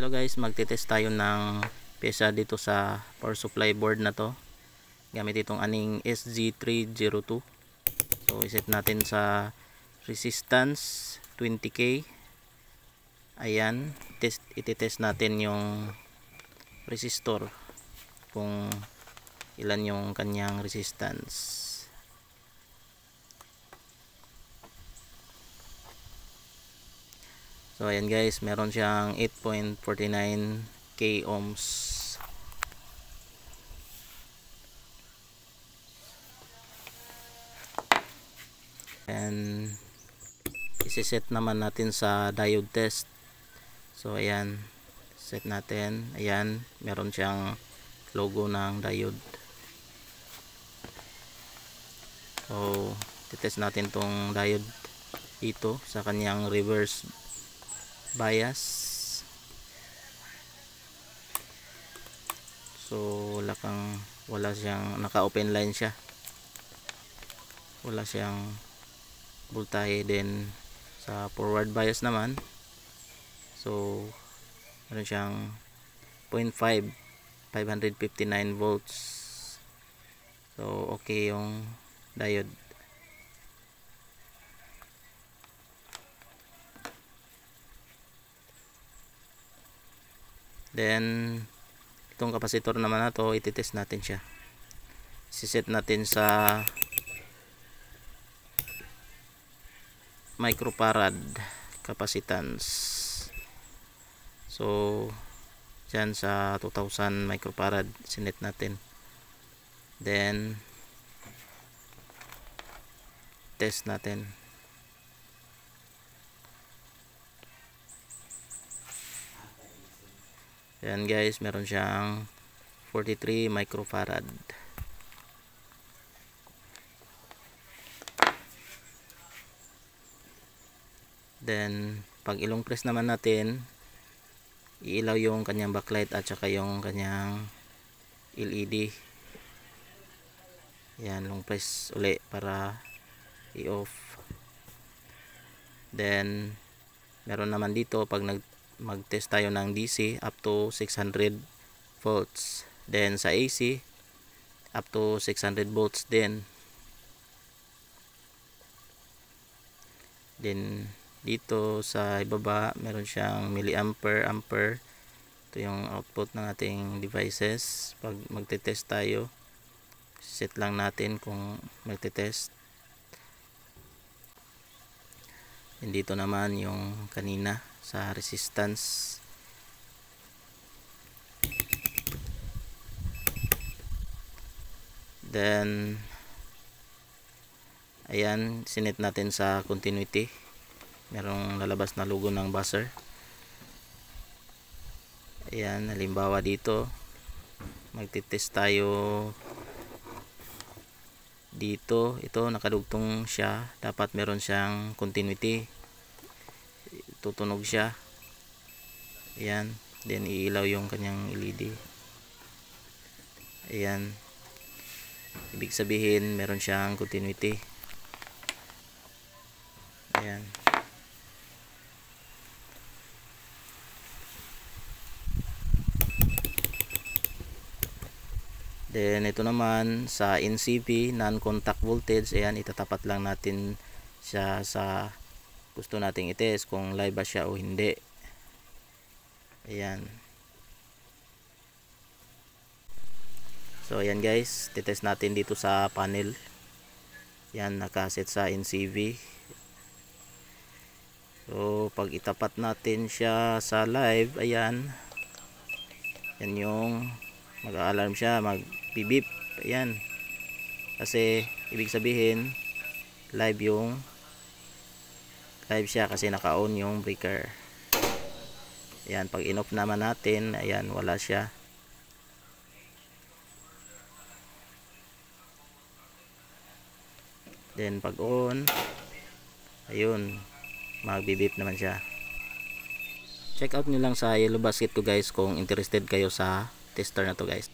Hello guys, magte-test tayo ng pyesa dito sa power supply board na to gamit itong aning SG302. So iset natin sa resistance 20k. Ayan, iti-test natin yung resistor kung ilan yung kanyang resistance. So ayan guys, meron siyang 8.49k ohms. And isi-set naman natin sa diode test. So ayan, set natin. Ayan, meron siyang logo ng diode. So titest natin tong diode dito sa kanyang reverse bias. So wala siyang naka-open line siya. Wala siyang voltahe. Then sa forward bias naman, so meron siyang 0.5 559 volts. So okay yung diode. Then itong kapasitor naman na to, iti-test natin siya. Siset natin sa microfarad capacitance. So dyan sa 2000 microfarad sinet natin. Then test natin. Ayan guys, meron siyang 43 microfarad. Then pag ilong press naman natin, iilaw yung kanyang backlight at saka yung kanyang LED. Ayan, long press uli para i-off. Then meron naman dito pag mag-test tayo ng DC up to 600 volts. Then sa AC up to 600 volts din. Then dito sa ibaba meron siyang milliampere, ampere. Ito yung output ng ating devices. Pag magte-test tayo, set lang natin kung magte-test. And dito naman yung kanina sa resistance. Then ayan, sinet natin sa continuity. Merong lalabas na logo ng buzzer. Ayan, halimbawa dito magte-test tayo dito. Ito nakadugtong siya, dapat meron siyang continuity, tutunog siya. Ayan, then iilaw yung kanyang LED. Ayan, ibig sabihin meron siyang continuity. Ayan. Then ito naman sa NCV, non-contact voltage. Ayan, itatapat lang natin siya sa gusto nating i-test kung live ba siya o hindi. Ayan. So ayan guys, titest natin dito sa panel. Ayan, nakaset sa NCV. So pag itapat natin siya sa live, ayan, yan yung mag-alarm siya, mag-bip. Ayan, kasi ibig sabihin live siya kasi naka-on yung breaker. Ayan, pag in-off naman natin, ayan, wala siya. Then pag on, ayun, mag-bip naman siya. Check out nyo lang sa Yellow Basket ko guys kung interested kayo sa tester na to guys.